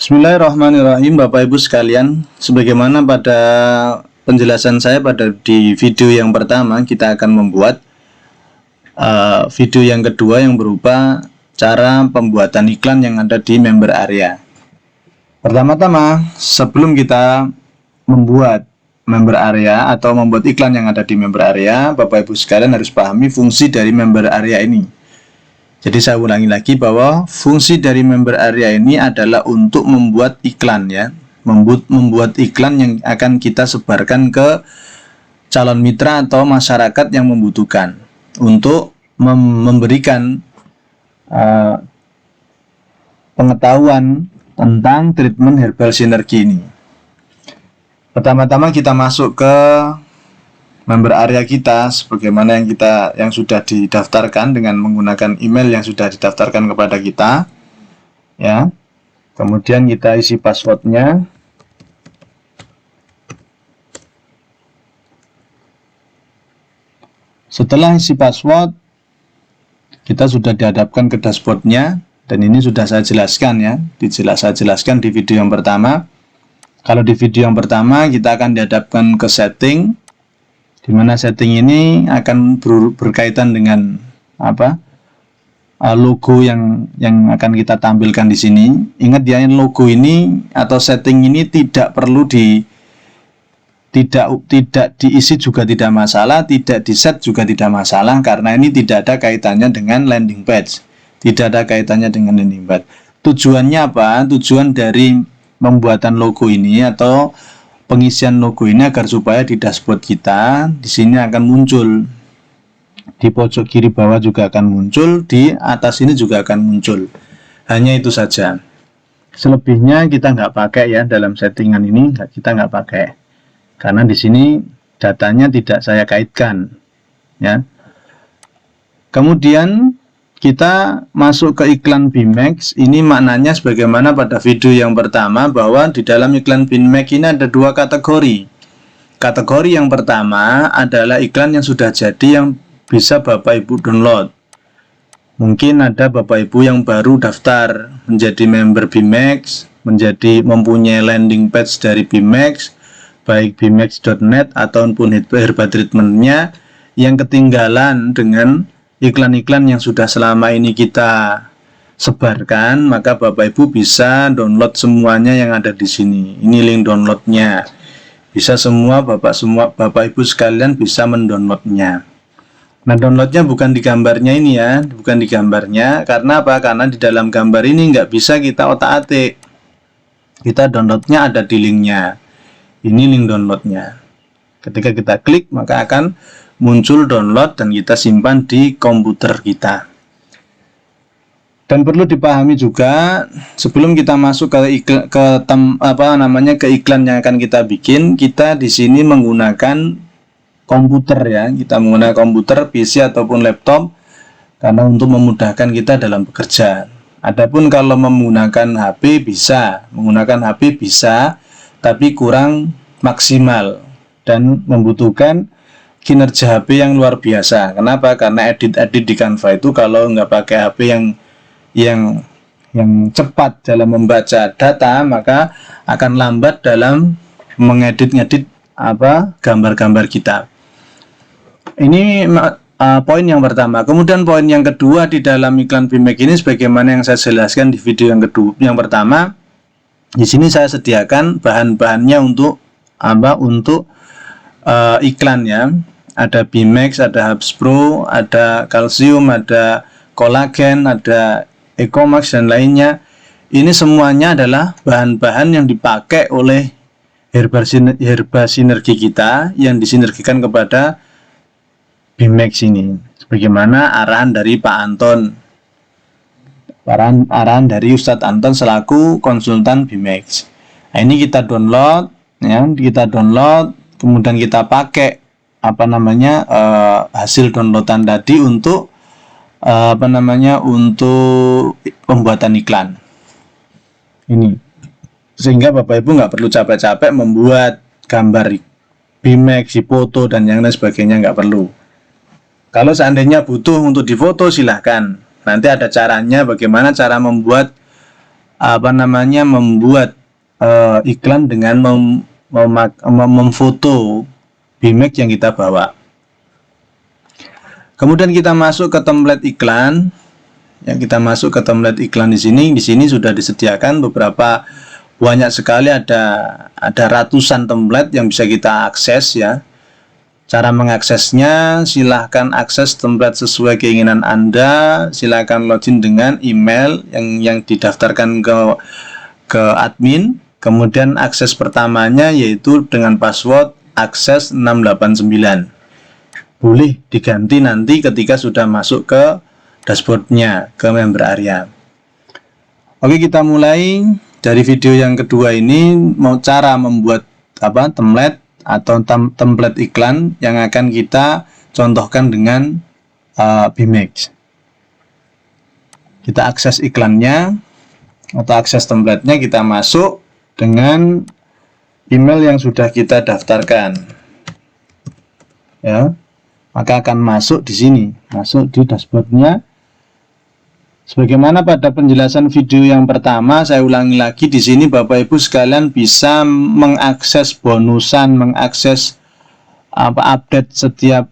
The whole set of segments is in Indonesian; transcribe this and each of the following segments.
Bismillahirrahmanirrahim, Bapak Ibu sekalian. Sebagaimana pada penjelasan saya di video yang pertama, kita akan membuat video yang kedua yang berupa cara pembuatan iklan yang ada di member area. Pertama-tama, sebelum kita membuat member area atau membuat iklan yang ada di member area, Bapak Ibu sekalian harus pahami fungsi dari member area ini. Jadi saya ulangi lagi bahwa fungsi dari member area ini adalah untuk membuat iklan ya, membuat iklan yang akan kita sebarkan ke calon mitra atau masyarakat yang membutuhkan untuk memberikan pengetahuan tentang treatment herbal sinergi ini. Pertama-tama kita masuk ke member area kita sebagaimana yang sudah didaftarkan dengan menggunakan email yang sudah didaftarkan kepada kita ya. Kemudian kita isi passwordnya. Setelah isi password, kita sudah dihadapkan ke dashboardnya, dan ini sudah saya jelaskan ya, saya jelaskan di video yang pertama. Kalau di video yang pertama kita akan dihadapkan ke setting, di mana setting ini akan berkaitan dengan logo yang akan kita tampilkan di sini. Ingat ya, logo ini atau setting ini tidak perlu tidak diisi juga tidak masalah, tidak di set juga tidak masalah, karena ini tidak ada kaitannya dengan landing page. Tidak ada kaitannya dengan landing page. Tujuannya apa? Tujuan dari pembuatan logo ini atau pengisian logo ini agar supaya di dashboard kita di sini akan muncul, di pojok kiri bawah juga akan muncul, di atas ini juga akan muncul. Hanya itu saja. Selebihnya kita nggak pakai ya, dalam settingan ini kita nggak pakai, karena di sini datanya tidak saya kaitkan ya. Kemudian kita masuk ke iklan Bimax. Ini maknanya sebagaimana pada video yang pertama, bahwa di dalam iklan Bimax ini ada dua kategori. Kategori yang pertama adalah iklan yang sudah jadi yang bisa Bapak Ibu download. Mungkin ada Bapak Ibu yang baru daftar menjadi member Bimax, mempunyai landing page dari Bimax, baik bimax.net ataupun herbal treatmentnya, yang ketinggalan dengan iklan-iklan yang sudah selama ini kita sebarkan, maka Bapak Ibu bisa download semuanya yang ada di sini. Ini link downloadnya. Bisa Bapak Ibu sekalian bisa mendownloadnya. Nah, downloadnya bukan di gambarnya ini ya, bukan di gambarnya. Karena apa? Karena di dalam gambar ini nggak bisa kita otak-atik. Kita downloadnya ada di linknya. Ini link downloadnya. Ketika kita klik, maka akan muncul download dan kita simpan di komputer kita. Dan perlu dipahami juga, sebelum kita masuk ke iklan yang akan kita bikin, kita di sini menggunakan komputer ya. Kita menggunakan komputer, PC ataupun laptop, karena untuk memudahkan kita dalam bekerja. Adapun kalau menggunakan HP bisa, tapi kurang maksimal dan membutuhkan kinerja HP yang luar biasa. Kenapa? Karena edit di Canva itu kalau nggak pakai HP yang cepat dalam membaca data, maka akan lambat dalam mengedit gambar-gambar kita. Ini poin yang pertama. Kemudian poin yang kedua di dalam iklan Bimax ini, sebagaimana yang saya jelaskan di video yang pertama, di sini saya sediakan bahan-bahannya untuk iklan ya. Ada Bimax, ada Hubs Pro, ada kalsium, ada kolagen, ada Ecomax dan lainnya. Ini semuanya adalah bahan-bahan yang dipakai oleh herba sinergi kita, yang disinergikan kepada Bimax ini. Sebagaimana arahan dari Pak Anton, arahan dari Ustadz Anton selaku konsultan Bimax. Nah, ini kita download ya, kemudian kita pakai hasil downloadan tadi untuk untuk pembuatan iklan ini, sehingga Bapak Ibu nggak perlu capek-capek membuat gambar Bimax, foto dan yang lain sebagainya, nggak perlu. Kalau seandainya butuh untuk difoto, silahkan, nanti ada caranya bagaimana cara membuat membuat iklan dengan memfoto BMX yang kita bawa. Kemudian kita masuk ke template iklan. Yang kita masuk ke template iklan di sini sudah disediakan beberapa, banyak sekali, ada ratusan template yang bisa kita akses ya. Cara mengaksesnya, silahkan akses template sesuai keinginan Anda. Silahkan login dengan email yang didaftarkan ke admin. Kemudian akses pertamanya yaitu dengan password akses 689. Boleh diganti nanti ketika sudah masuk ke dashboardnya, ke member area. Oke, kita mulai dari video yang kedua ini, mau cara membuat template atau template iklan yang akan kita contohkan dengan BMX. Kita akses iklannya atau akses templatenya, kita masuk dengan email yang sudah kita daftarkan ya, maka akan masuk di sini, masuk di dashboardnya. Sebagaimana pada penjelasan video yang pertama, saya ulangi lagi di sini, Bapak Ibu sekalian bisa mengakses bonusan, mengakses update setiap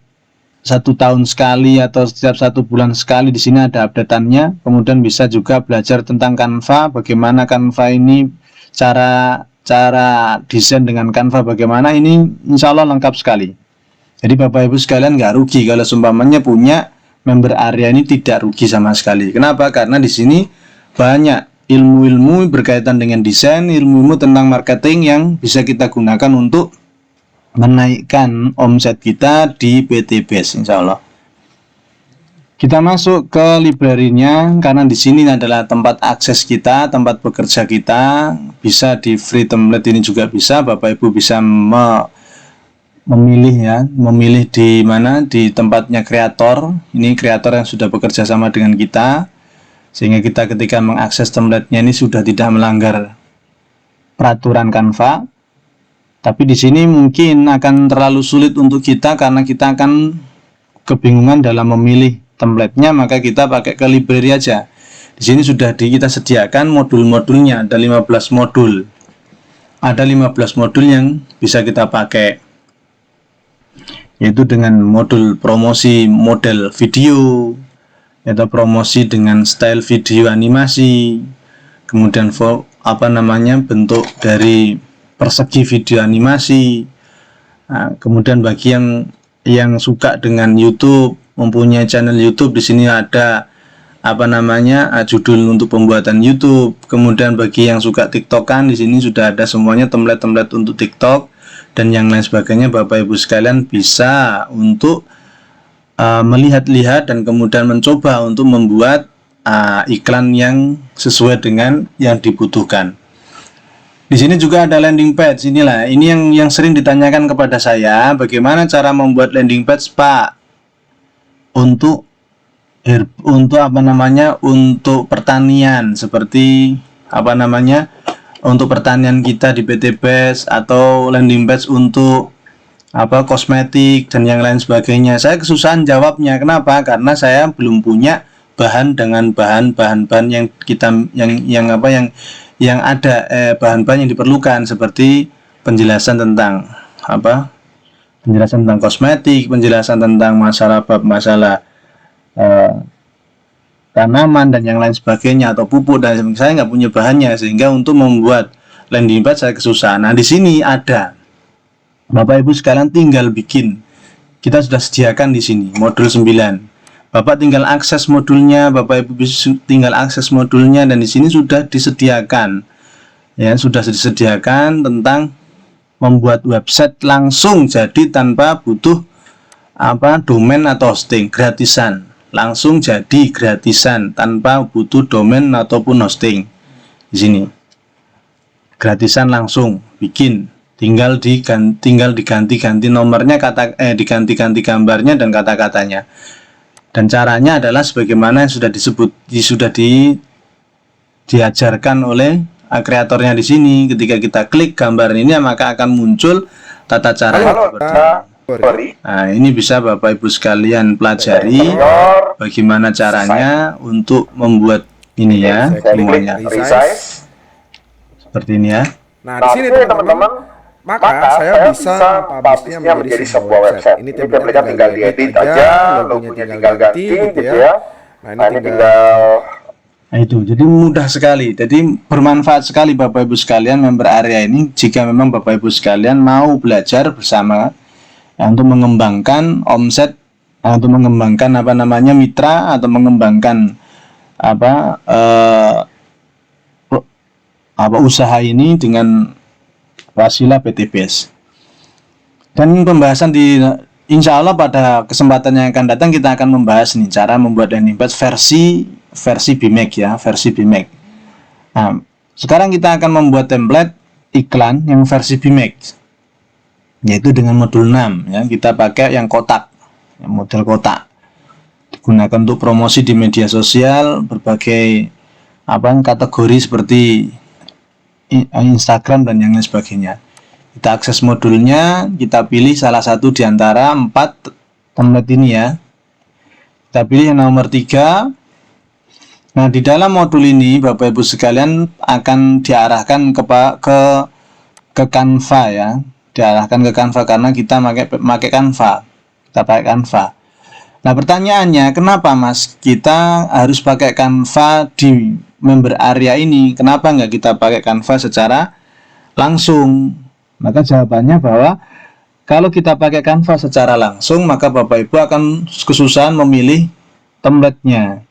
1 tahun sekali atau setiap 1 bulan sekali. Di sini ada updateannya. Kemudian bisa juga belajar tentang Canva, bagaimana Canva ini, cara desain dengan Canva bagaimana, ini insya Allah lengkap sekali. Jadi Bapak Ibu sekalian nggak rugi kalau seumpamanya punya member area ini, tidak rugi sama sekali. Kenapa? Karena di sini banyak ilmu-ilmu berkaitan dengan desain, ilmu-ilmu tentang marketing yang bisa kita gunakan untuk menaikkan omset kita di PT Base, insya Allah. Kita masuk ke library-nya, karena di sini adalah tempat akses kita, tempat bekerja kita. Bisa di free template ini juga bisa, Bapak Ibu bisa memilih ya, memilih di mana, di tempatnya kreator. Ini kreator yang sudah bekerja sama dengan kita, sehingga kita ketika mengakses template-nya ini sudah tidak melanggar peraturan Canva. Tapi di sini mungkin akan terlalu sulit untuk kita karena kita akan kebingungan dalam memilih template-nya, maka kita pakai ke library aja. Di sini sudah kita sediakan modul-modulnya, ada 15 modul. Ada 15 modul yang bisa kita pakai, yaitu dengan modul promosi model video, yaitu promosi dengan style video animasi, kemudian bentuk dari persegi video animasi. Nah, kemudian bagi yang suka dengan YouTube, mempunyai channel YouTube, di sini ada judul untuk pembuatan YouTube. Kemudian bagi yang suka TikTokan, di sini sudah ada semuanya template-template untuk TikTok dan yang lain sebagainya. Bapak Ibu sekalian bisa untuk melihat-lihat dan kemudian mencoba untuk membuat iklan yang sesuai dengan yang dibutuhkan. Di sini juga ada landing page. Inilah, ini yang sering ditanyakan kepada saya, bagaimana cara membuat landing page, Pak, untuk untuk pertanian, seperti untuk pertanian kita di PT Base, atau landing page untuk kosmetik dan yang lain sebagainya. Saya kesusahan jawabnya. Kenapa? Karena saya belum punya bahan dengan bahan-bahan yang ada, bahan-bahan yang diperlukan, seperti penjelasan tentang penjelasan tentang kosmetik, penjelasan tentang masalah tanaman dan yang lain sebagainya, atau pupuk, dan saya nggak punya bahannya, sehingga untuk membuat landing page saya kesusahan. Nah, di sini ada, Bapak Ibu sekalian tinggal bikin. Kita sudah sediakan di sini modul 9. Bapak tinggal akses modulnya, Bapak Ibu tinggal akses modulnya, dan di sini sudah disediakan ya, sudah disediakan tentang membuat website langsung jadi tanpa butuh domain atau hosting, gratisan. Langsung jadi gratisan tanpa butuh domain ataupun hosting. Di sini gratisan langsung bikin, tinggal diganti-ganti nomornya, diganti-ganti gambarnya dan kata-katanya. Dan caranya adalah sebagaimana yang sudah diajarkan oleh kreatornya di sini. Ketika kita klik gambar ini, maka akan muncul tata cara. Nah, ini bisa Bapak Ibu sekalian pelajari bagaimana caranya untuk membuat ini ya, semuanya. seperti ini ya. Nah, di sini teman-teman, maka saya bisa mempublishnya menjadi sebuah website. Ini template-nya tinggal diedit aja, logonya tinggal ganti gitu ya. Nah, ini tinggal. Nah itu, jadi mudah sekali. Jadi bermanfaat sekali Bapak Ibu sekalian member area ini jika memang Bapak Ibu sekalian mau belajar bersama untuk mengembangkan omset, untuk mengembangkan apa namanya mitra atau mengembangkan apa usaha ini dengan wasilah PTBS. Dan pembahasan di insya Allah pada kesempatan yang akan datang kita akan membahas nih cara membuat landing page versi BMake ya, versi BMake. Nah, sekarang kita akan membuat template iklan yang versi BMake, yaitu dengan modul 6 ya. Kita pakai yang kotak, yang model kotak. Digunakan untuk promosi di media sosial berbagai kategori seperti Instagram dan yang lain sebagainya. Kita akses modulnya, kita pilih salah satu di antara 4 template ini ya. Kita pilih yang nomor 3. Nah, di dalam modul ini Bapak Ibu sekalian akan diarahkan ke Canva ya. Diarahkan ke Canva karena kita pakai Canva. Kita pakai Canva. Nah, pertanyaannya, kenapa Mas kita harus pakai Canva di member area ini? Kenapa nggak kita pakai Canva secara langsung? Maka jawabannya bahwa kalau kita pakai Canva secara langsung, maka Bapak Ibu akan kesusahan memilih template-nya.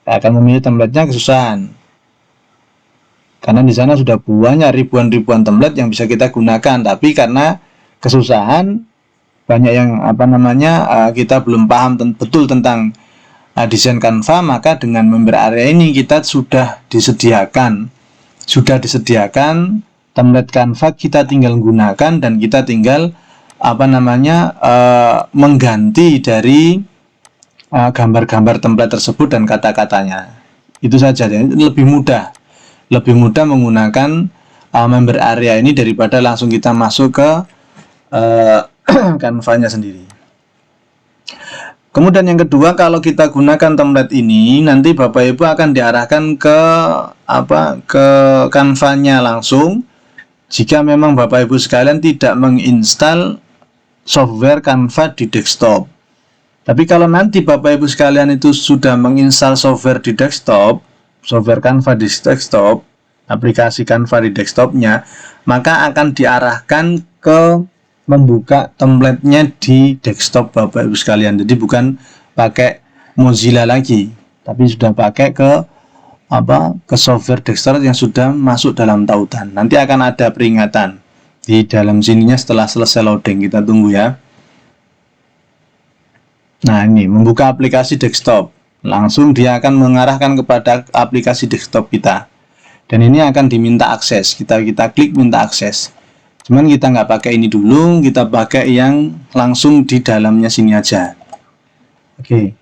Akan memilih template-nya kesusahan. Karena di sana sudah banyak ribuan template yang bisa kita gunakan, tapi karena kesusahan banyak yang kita belum paham betul tentang desain Canva, maka dengan member area ini kita sudah disediakan template Canva, kita tinggal gunakan dan kita tinggal mengganti dari gambar-gambar template tersebut dan kata-katanya. Itu saja. Jadi lebih mudah menggunakan member area ini daripada langsung kita masuk ke Canva-nya sendiri. Kemudian yang kedua, kalau kita gunakan template ini, nanti Bapak Ibu akan diarahkan ke Canva-nya langsung. Jika memang Bapak Ibu sekalian tidak menginstal software Canva di desktop. Tapi kalau nanti Bapak Ibu sekalian itu sudah menginstal software di desktop, software Canva di desktop, aplikasi Canva di desktopnya, maka akan diarahkan ke membuka template-nya di desktop Bapak Ibu sekalian. Jadi bukan pakai Mozilla lagi, tapi sudah pakai ke software desktop yang sudah masuk dalam tautan. Nanti akan ada peringatan di dalam sininya setelah selesai loading. Kita tunggu ya. Nah, ini membuka aplikasi desktop. Langsung dia akan mengarahkan kepada aplikasi desktop kita. Dan ini akan diminta akses. Kita klik minta akses. Cuman kita nggak pakai ini dulu, kita pakai yang langsung di dalamnya sini aja. Oke.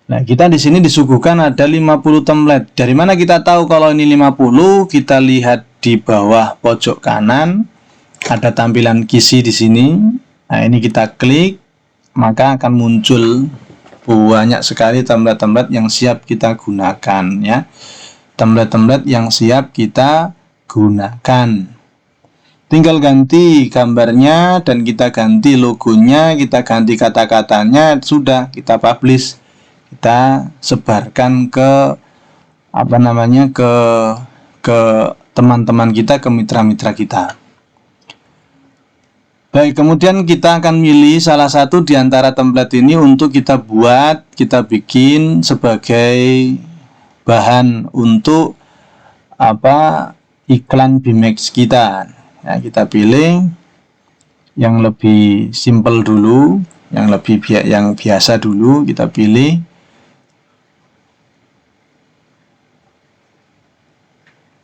Nah, kita di sini disuguhkan ada 50 template. Dari mana kita tahu kalau ini 50? Kita lihat di bawah pojok kanan ada tampilan kisi di sini. Nah, ini kita klik, maka akan muncul banyak sekali template-template yang siap kita gunakan ya. Template-template yang siap kita gunakan. Tinggal ganti gambarnya dan kita ganti logonya, kita ganti kata-katanya, sudah kita publish. Kita sebarkan ke ke teman-teman kita, ke mitra-mitra kita. Baik, kemudian kita akan milih salah satu di antara template ini untuk kita bikin sebagai bahan untuk iklan BMake kita. Nah, kita pilih yang lebih simple dulu, yang biasa dulu kita pilih.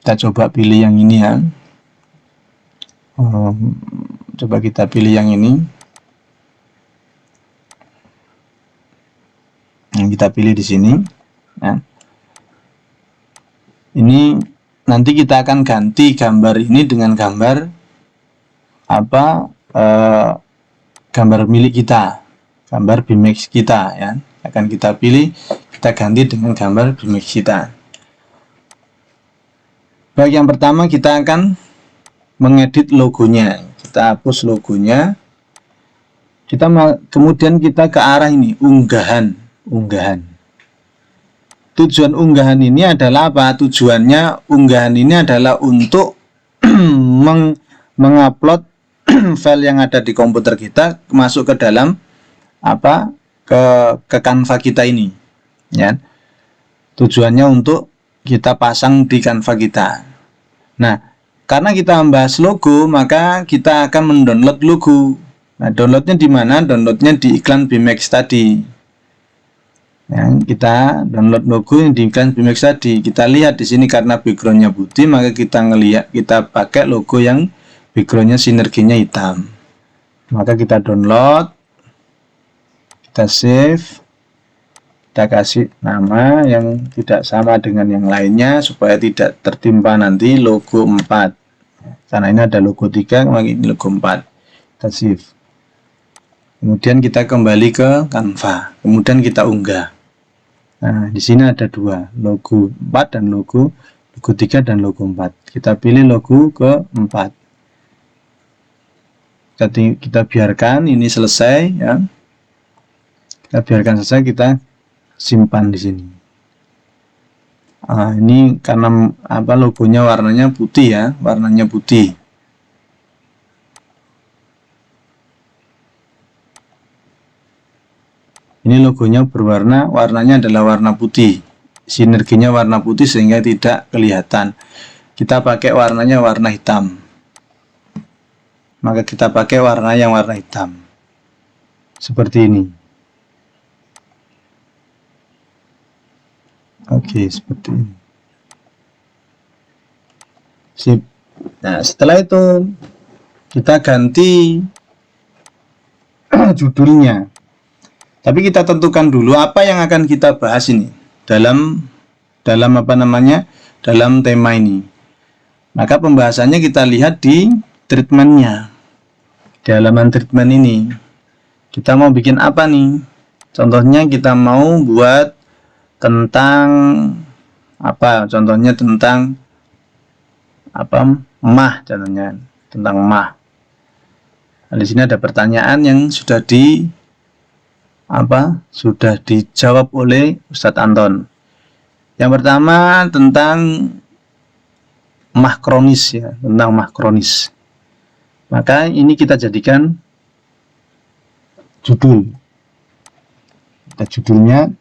Kita coba pilih yang ini ya. Coba kita pilih yang ini. Yang kita pilih di sini. Nah, ini nanti kita akan ganti gambar ini dengan gambar gambar milik kita, gambar BMake kita ya. Akan kita pilih, kita ganti dengan gambar BMake kita. Baik, yang pertama kita akan mengedit logonya. Kita hapus logonya. Kemudian kita ke arah ini, unggahan. Tujuan unggahan ini adalah apa? Tujuannya unggahan ini adalah untuk mengupload file yang ada di komputer kita masuk ke dalam ke Canva kita ini, ya. Tujuannya untuk kita pasang di Canva kita. Nah, karena kita membahas logo, maka kita akan mendownload logo. Nah, downloadnya di mana? Downloadnya di iklan BMax tadi. Ya, kita download logo yang di iklan BMax tadi. Kita lihat di sini karena backgroundnya putih, maka kita pakai logo yang backgroundnya sinerginya hitam. Maka kita download, kita save, kita kasih nama yang tidak sama dengan yang lainnya supaya tidak tertimpa nanti logo 4. Karena ini ada logo 3, maka ini logo 4. Kita save. Kemudian kita kembali ke Canva. Kemudian kita unggah. Nah, di sini ada 2, logo 4 dan logo 3 dan logo 4. Kita pilih logo ke 4. Kita biarkan ini selesai, ya. Kita biarkan selesai, kita simpan di sini. Nah, ini karena logonya warnanya putih, ya, warnanya putih. Ini logonya warnanya adalah warna putih. Sinerginya warna putih sehingga tidak kelihatan. Kita pakai warnanya warna hitam. Maka kita pakai warna yang warna hitam. Seperti ini. Oke, seperti ini. Sip. Nah, setelah itu kita ganti judulnya. Tapi kita tentukan dulu apa yang akan kita bahas ini dalam dalam tema ini. Maka pembahasannya kita lihat di treatmentnya. Di halaman treatment ini kita mau bikin apa nih? Contohnya kita mau buat tentang apa? Contohnya tentang mah, contohnya tentang mah. Nah, di sini ada pertanyaan yang sudah dijawab oleh Ustadz Anton. Yang pertama tentang mah kronis, ya, tentang mah kronis. Maka ini kita jadikan judul. Judulnya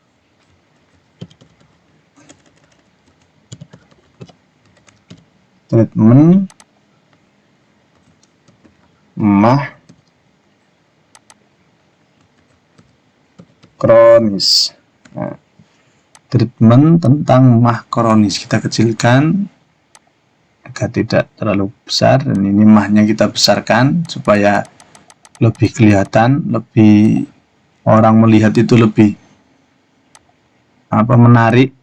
treatment mah kronis. Nah, treatment tentang mah kronis kita kecilkan agar tidak terlalu besar, dan ini mahnya kita besarkan supaya lebih kelihatan, lebih orang melihat itu lebih menarik.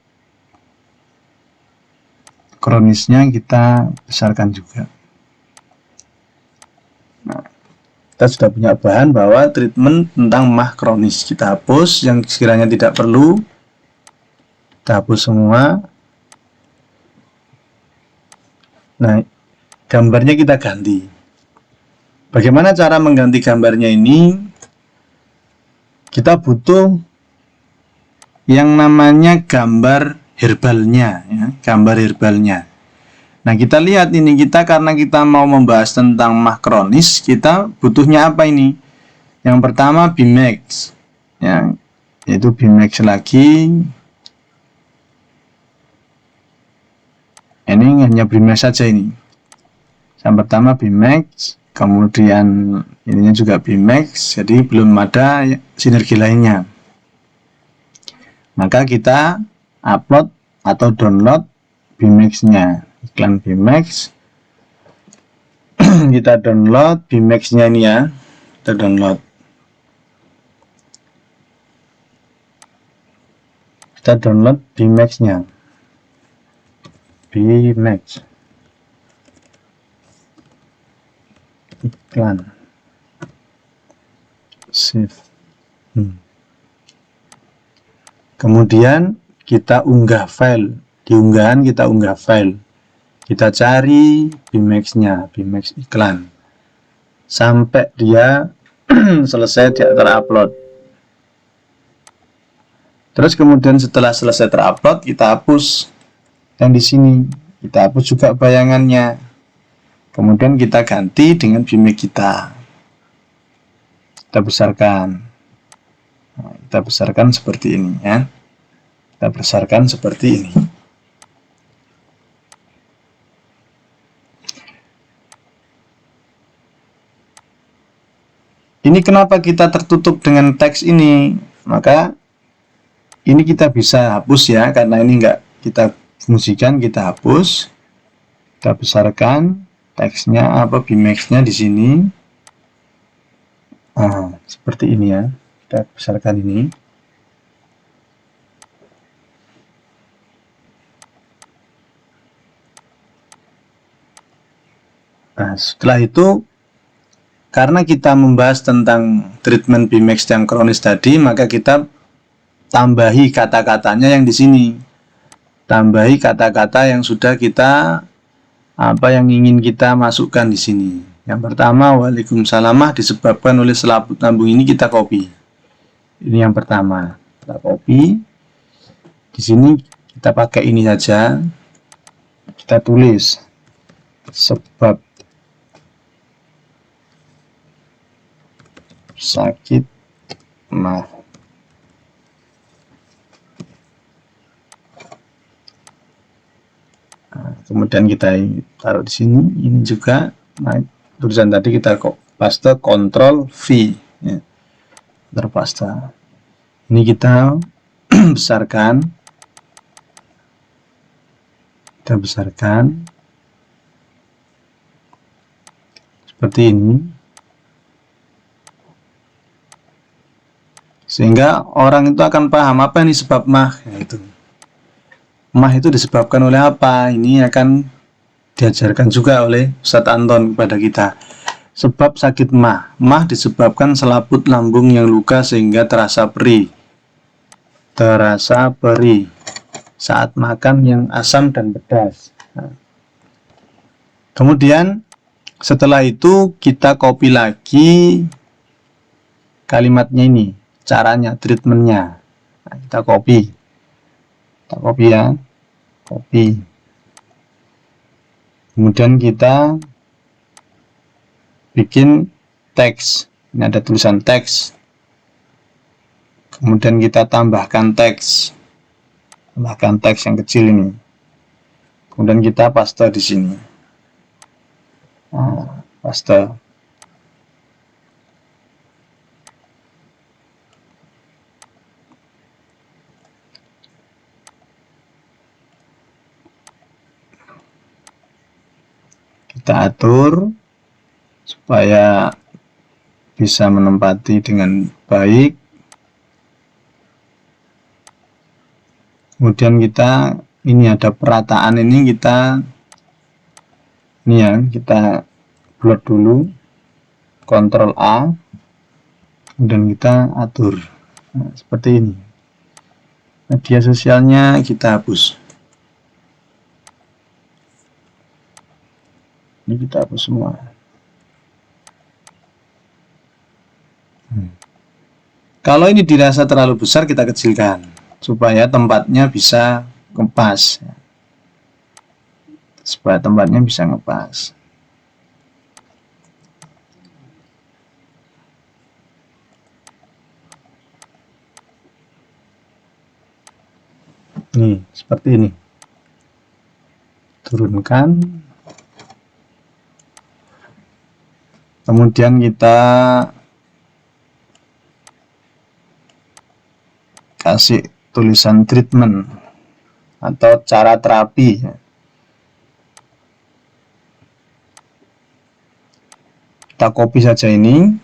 Kronisnya kita besarkan juga. Nah, kita sudah punya bahan bahwa treatment tentang mah kronis. Kita hapus yang sekiranya tidak perlu, kita hapus semua. Nah, gambarnya kita ganti. Bagaimana cara mengganti gambarnya ini? Kita butuh yang namanya gambar herbalnya, ya, gambar herbalnya. Nah, kita lihat ini, karena kita mau membahas tentang mah kronis, kita butuhnya apa ini? Yang pertama BMax, ya, yaitu BMax lagi. Ini hanya BMax saja ini. Yang pertama BMax, kemudian ininya juga BMax, jadi belum ada sinergi lainnya. Maka kita upload atau download BMax-nya, iklan BMax. Kita download BMax-nya ini, ya. Kita download. Kita download BMax-nya. BMax. Iklan. Save. Kemudian kita unggah file. Di unggahan kita unggah file. Kita cari Bimax-nya, Bimax iklan, sampai dia selesai dia terupload. Terus kemudian setelah selesai terupload, kita hapus yang di sini, kita hapus juga bayangannya. Kemudian kita ganti dengan Bimax kita. Kita besarkan. Nah, kita besarkan seperti ini ya. Kita besarkan seperti ini. Ini kenapa kita tertutup dengan teks ini? Maka ini kita bisa hapus ya, karena ini enggak kita fungsikan, kita hapus. Kita besarkan teksnya apa Bimax-nya di sini. Nah, seperti ini ya. Kita besarkan ini. Nah, setelah itu karena kita membahas tentang treatment Bimax yang kronis tadi, maka kita tambahi kata-katanya yang di sini. Tambahi kata-kata yang sudah kita yang ingin kita masukkan di sini. Yang pertama, Waalaikumsalamah disebabkan oleh selaput lambung, ini kita copy. Ini yang pertama. Kita copy. Di sini kita pakai ini saja. Kita tulis sebab sakit mah. Nah, kemudian kita taruh di sini. Ini juga, nah, tulisan tadi kita kok paste Ctrl V ya. Terpaste. Ini kita besarkan. Kita besarkan seperti ini. Sehingga orang itu akan paham apa ini sebab mah, yaitu mah itu disebabkan oleh apa. Ini akan diajarkan juga oleh Ustadz Anton kepada kita. Sebab sakit mah, mah disebabkan selaput lambung yang luka sehingga terasa perih. Terasa perih saat makan yang asam dan pedas. Nah, kemudian setelah itu kita copy lagi kalimatnya ini. Caranya, treatmentnya. Nah, kita copy ya, copy. Kemudian kita bikin teks. Ini ada tulisan teks. Kemudian kita tambahkan teks yang kecil ini. Kemudian kita paste di sini. Nah, paste. Kita atur supaya bisa menempati dengan baik. Kemudian kita ini ada perataan, ini kita buat dulu, Ctrl A, kemudian kita atur. Nah, seperti ini. Media sosialnya kita hapus. Ini kita hapus semua. Kalau ini dirasa terlalu besar, kita kecilkan supaya tempatnya bisa ngepas. Supaya tempatnya bisa ngepas. Nih, seperti ini. Turunkan. Kemudian kita kasih tulisan treatment atau cara terapi. Kita copy saja ini,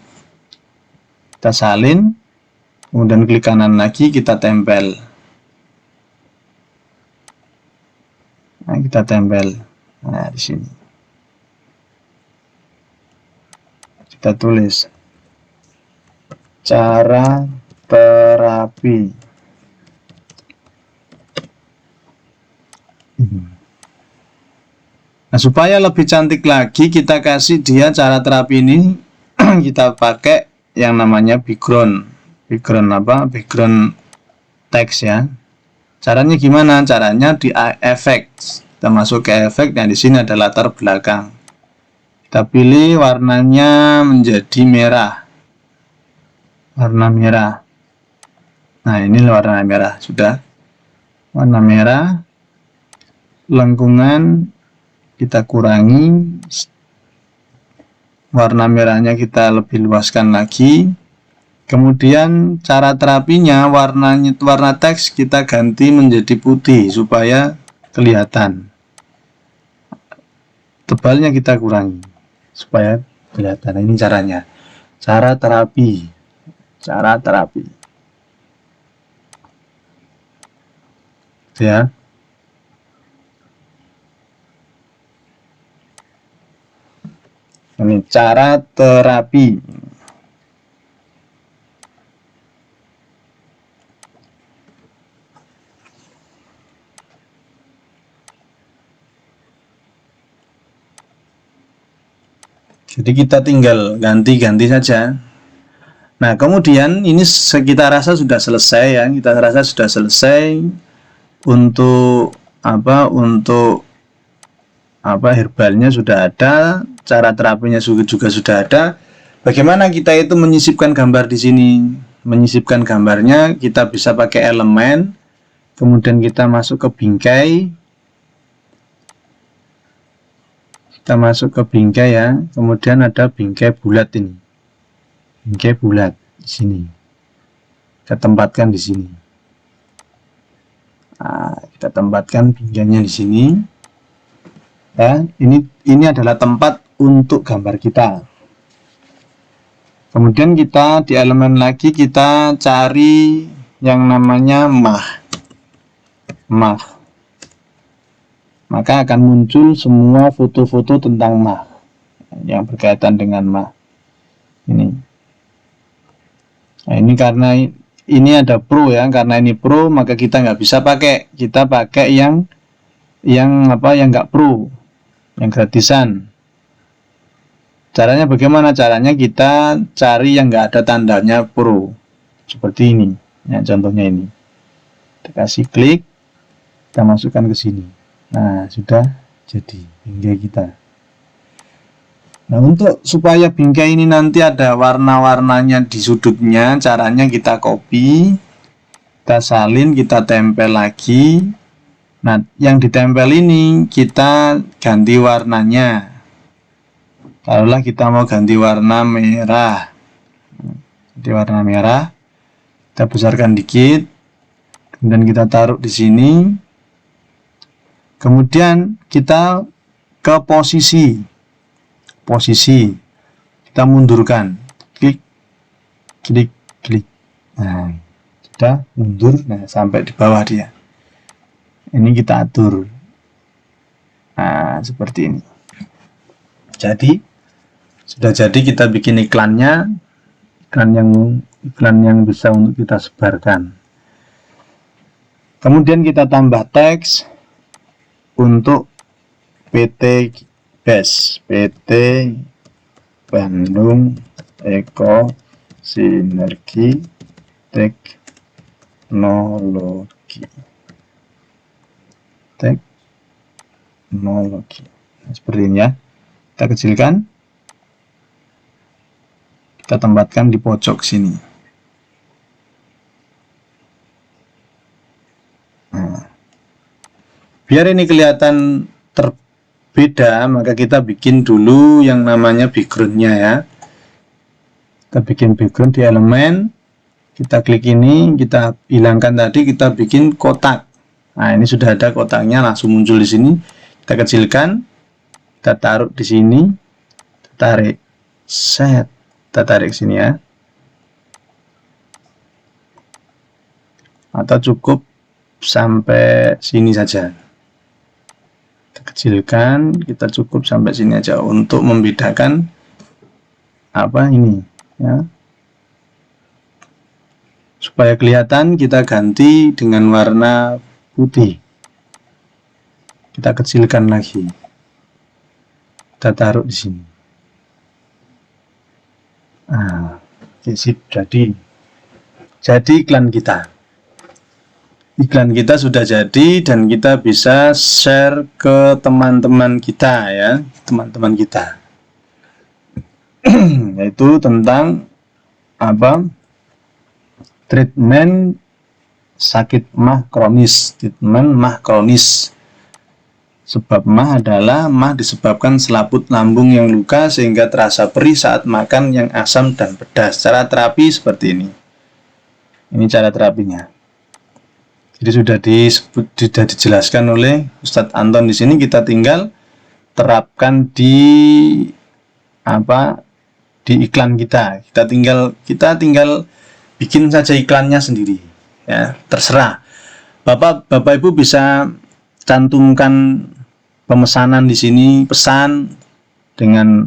kita salin, kemudian klik kanan lagi, kita tempel. Nah, kita tempel. Nah, di sini kita tulis cara terapi. Nah, supaya lebih cantik lagi, kita kasih dia cara terapi ini kita pakai yang namanya background. Background text ya. Caranya gimana? Caranya di efek. Kita masuk ke efek dan di sini ada latar belakang. Kita pilih warnanya menjadi merah. Warna merah. Nah, ini warna merah sudah. Warna merah. Lengkungan kita kurangi, warna merahnya kita lebih luaskan lagi. Kemudian cara terapinya, warna teks kita ganti menjadi putih supaya kelihatan. Tebalnya kita kurangi supaya kelihatan. Ini caranya. Cara terapi. Ya. Ini cara terapi. Jadi kita tinggal ganti-ganti saja. Nah, kemudian ini kita rasa sudah selesai ya. Kita rasa sudah selesai untuk herbalnya sudah ada, cara terapinya juga sudah ada. Bagaimana kita itu menyisipkan gambar di sini? Menyisipkan gambarnya kita bisa pakai elemen, kemudian kita masuk ke bingkai. Kita masuk ke bingkai ya, kemudian ada bingkai bulat ini. Bingkai bulat di sini. Kita tempatkan di sini. Nah, kita tempatkan bingkainya di sini. Ya, ini adalah tempat untuk gambar kita. Kemudian kita di elemen lagi kita cari yang namanya mah. Maka akan muncul semua foto-foto tentang mah yang berkaitan dengan mah. Ini. Nah, ini karena ini ada pro ya, karena ini pro maka kita nggak bisa pakai. Kita pakai yang nggak pro. Yang gratisan. Caranya bagaimana? Caranya kita cari yang nggak ada tandanya pro seperti ini ya, contohnya ini. Kita kasih klik, kita masukkan ke sini. Nah, sudah jadi bingkai kita. Nah, untuk supaya bingkai ini nanti ada warna-warnanya di sudutnya, caranya kita copy, kita salin, kita tempel lagi. Nah, yang ditempel ini kita ganti warnanya. Taruhlah kita mau ganti warna merah. Ganti warna merah. Kita besarkan dikit. Kemudian kita taruh di sini. Kemudian kita ke posisi. Kita mundurkan. Klik. Nah, sudah mundur. Nah, sampai di bawah dia. Ini kita atur. Nah, seperti ini. Jadi, sudah jadi kita bikin iklannya. Iklan yang bisa untuk kita sebarkan. Kemudian kita tambah teks untuk PT BES. PT Bandung Eko Sinergi Teknologi. Nah, seperti ini ya. Kita kecilkan, kita tempatkan di pojok sini. Nah, biar ini kelihatan terbeda, maka kita bikin dulu yang namanya backgroundnya ya. Kita bikin background di elemen, kita klik ini, kita hilangkan tadi, kita bikin kotak. Nah, ini sudah ada kotaknya, langsung muncul di sini. Kita kecilkan, kita taruh di sini, kita tarik, set, kita tarik sini ya. Atau cukup sampai sini saja. Kita kecilkan, kita cukup sampai sini aja untuk membedakan ini ya. Supaya kelihatan kita ganti dengan warna putih. Kita kecilkan lagi. Kita taruh di sini. Nah, sip, jadi iklan kita. Iklan kita sudah jadi dan kita bisa share ke teman-teman kita ya, teman-teman kita. Yaitu tentang apa? Treatment sakit mah kronis, treatment mah kronis. Sebab mah adalah mah disebabkan selaput lambung yang luka sehingga terasa perih saat makan yang asam dan pedas. Cara terapi seperti ini. Ini cara terapinya. Jadi sudah dijelaskan oleh Ustadz Anton di sini. Kita tinggal terapkan di di iklan kita. Kita tinggal bikin saja iklannya sendiri. Ya, terserah. Bapak Ibu bisa cantumkan pemesanan di sini, pesan dengan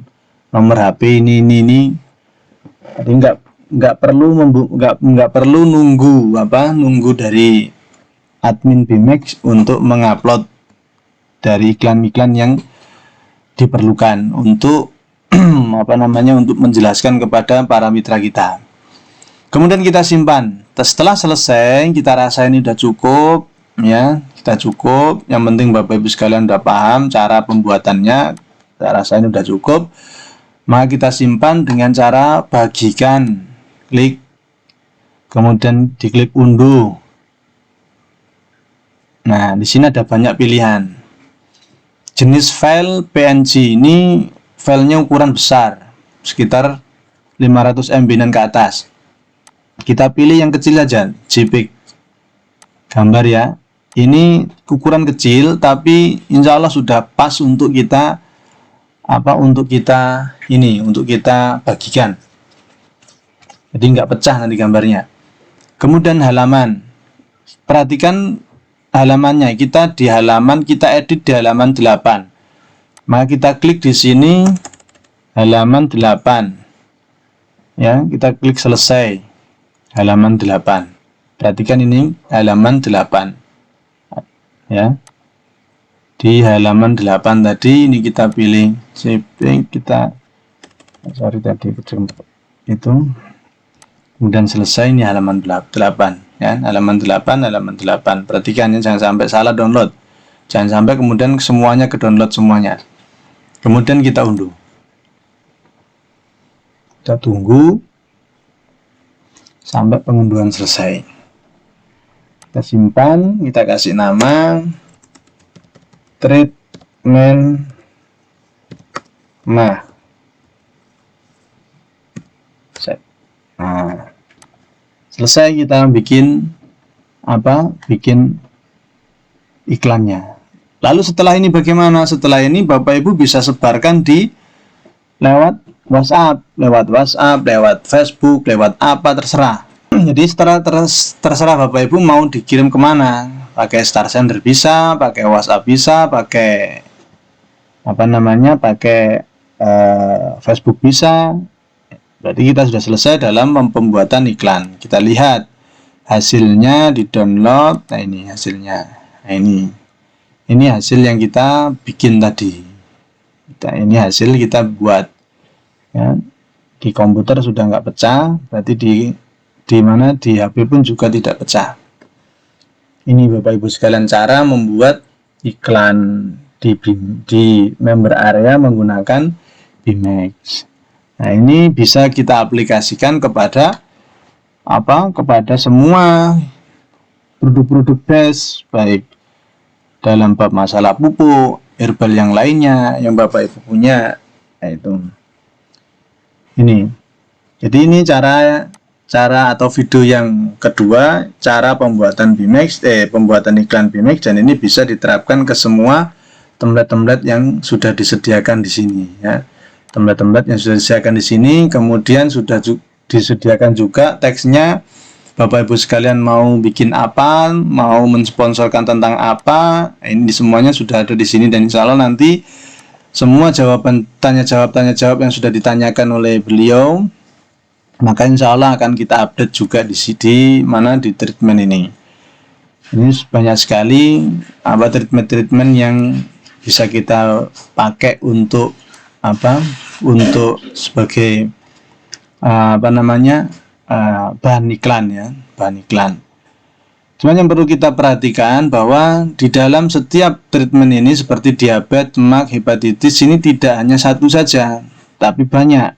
nomor HP ini. Jadi nggak perlu nunggu dari admin BMax untuk mengupload dari iklan-iklan yang diperlukan untuk untuk menjelaskan kepada para mitra kita. Kemudian kita simpan. Setelah selesai, kita rasa ini udah cukup, ya. Kita cukup. Yang penting Bapak Ibu sekalian udah paham cara pembuatannya. Kita rasa ini udah cukup. Maka kita simpan dengan cara bagikan, klik, kemudian diklik unduh. Nah, di sini ada banyak pilihan. Jenis file PNG ini filenya ukuran besar, sekitar 500 MB dan ke atas. Kita pilih yang kecil aja, JPEG gambar ya. Ini ukuran kecil, tapi insya Allah sudah pas untuk kita untuk kita bagikan. Jadi nggak pecah nanti gambarnya. Kemudian halaman, perhatikan halamannya. Kita edit di halaman 8. Maka kita klik di sini halaman 8. Ya, kita klik selesai. Halaman 8. Perhatikan ini halaman 8. Ya. Di halaman 8 tadi ini kita pilih itu. Kemudian selesai, ini halaman 8 ya, halaman 8. Perhatikan ya, jangan sampai salah download. Jangan sampai kemudian semuanya ke download semuanya. Kemudian kita unduh. Kita tunggu sampai pengunduhan selesai. Kita simpan, kita kasih nama treatment mah. Nah, selesai kita bikin iklannya. Lalu setelah ini bagaimana? Setelah ini Bapak Ibu bisa sebarkan di lewat WhatsApp, lewat Facebook, lewat apa terserah. Jadi terserah Bapak Ibu mau dikirim kemana. Pakai Star Sender bisa, pakai WhatsApp bisa, pakai Facebook bisa. Berarti kita sudah selesai dalam pembuatan iklan. Kita lihat hasilnya di download. Nah, ini hasilnya. Nah, ini hasil yang kita bikin tadi. Ini hasil kita buat. Ya, di komputer sudah nggak pecah, berarti di HP pun juga tidak pecah. Ini Bapak Ibu sekalian cara membuat iklan di member area menggunakan BMax. Nah, ini bisa kita aplikasikan kepada semua produk-produk base, baik dalam bab masalah pupuk, herbal yang lainnya yang Bapak Ibu punya. Nah, itu. Ini. Jadi ini cara atau video yang kedua, cara pembuatan BMax, pembuatan iklan BMax, dan ini bisa diterapkan ke semua template-template yang sudah disediakan di sini ya. Template-template yang sudah disediakan di sini, kemudian sudah disediakan juga teksnya. Bapak Ibu sekalian mau bikin apa, mau mensponsorkan tentang apa, ini semuanya sudah ada di sini, dan insya Allah nanti semua tanya jawab yang sudah ditanyakan oleh beliau, maka insya Allah akan kita update juga di treatment ini. Ini banyak sekali treatment yang bisa kita pakai untuk untuk sebagai bahan iklan ya, bahan iklan. Cuma yang perlu kita perhatikan bahwa di dalam setiap treatment ini seperti diabetes, MAC, hepatitis ini tidak hanya satu saja, tapi banyak.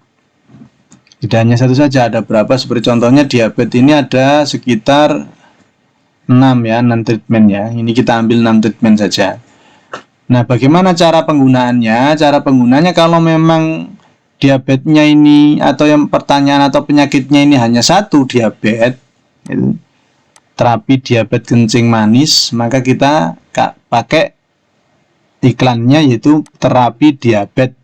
Tidak hanya satu saja, ada berapa, seperti contohnya diabetes ini ada sekitar 6 ya, 6 treatment ya. Ini kita ambil 6 treatment saja. Nah, bagaimana cara penggunaannya? Cara penggunaannya kalau memang diabetesnya ini atau yang pertanyaan atau penyakitnya ini hanya satu, diabetes, terapi diabetes kencing manis, maka kita pakai iklannya yaitu terapi diabetes.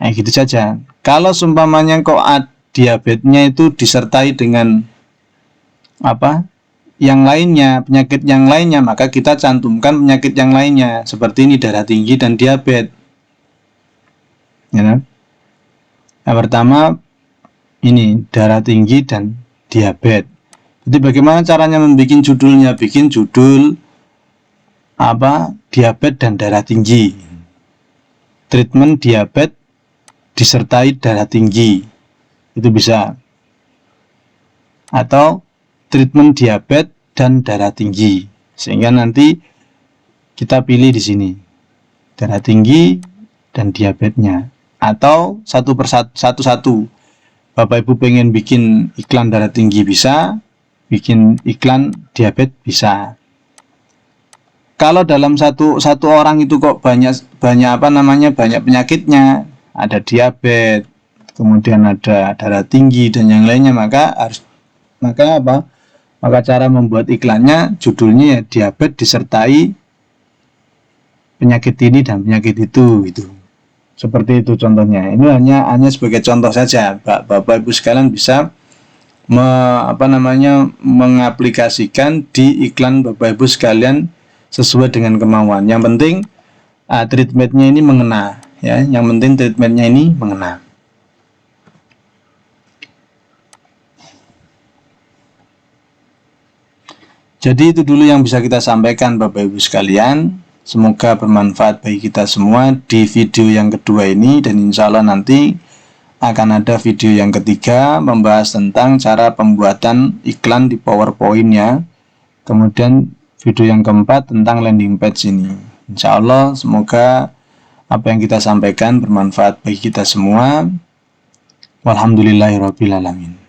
Nah, gitu saja. Kalau seumpamanya kok diabetesnya itu disertai dengan yang lainnya, penyakit yang lainnya, maka kita cantumkan penyakit yang lainnya seperti ini, darah tinggi dan diabetes. Ya. Yang pertama ini darah tinggi dan diabetes. Jadi bagaimana caranya membuat judulnya? Bikin judul diabetes dan darah tinggi. Treatment diabetes disertai darah tinggi. Itu bisa. Atau treatment diabetes dan darah tinggi. Sehingga nanti kita pilih di sini. Darah tinggi dan diabetesnya. Atau satu-satu. Bapak Ibu pengen bikin iklan darah tinggi bisa, bikin iklan diabetes bisa. Kalau dalam satu orang itu kok banyak penyakitnya, ada diabetes, kemudian ada darah tinggi dan yang lainnya, maka cara membuat iklannya judulnya ya diabetes disertai penyakit ini dan penyakit itu gitu. Seperti itu contohnya. Ini hanya sebagai contoh saja. Bapak Ibu sekalian bisa mengaplikasikan di iklan Bapak Ibu sekalian sesuai dengan kemauan. Yang penting treatmentnya ini mengena ya. Yang penting treatmentnya ini mengena. Jadi itu dulu yang bisa kita sampaikan Bapak Ibu sekalian. Semoga bermanfaat bagi kita semua di video yang kedua ini, dan insya Allah nanti akan ada video yang ketiga membahas tentang cara pembuatan iklan di PowerPoint ya. Kemudian video yang keempat tentang landing page ini. Insya Allah semoga apa yang kita sampaikan bermanfaat bagi kita semua. Walhamdulillahirrabbilalamin.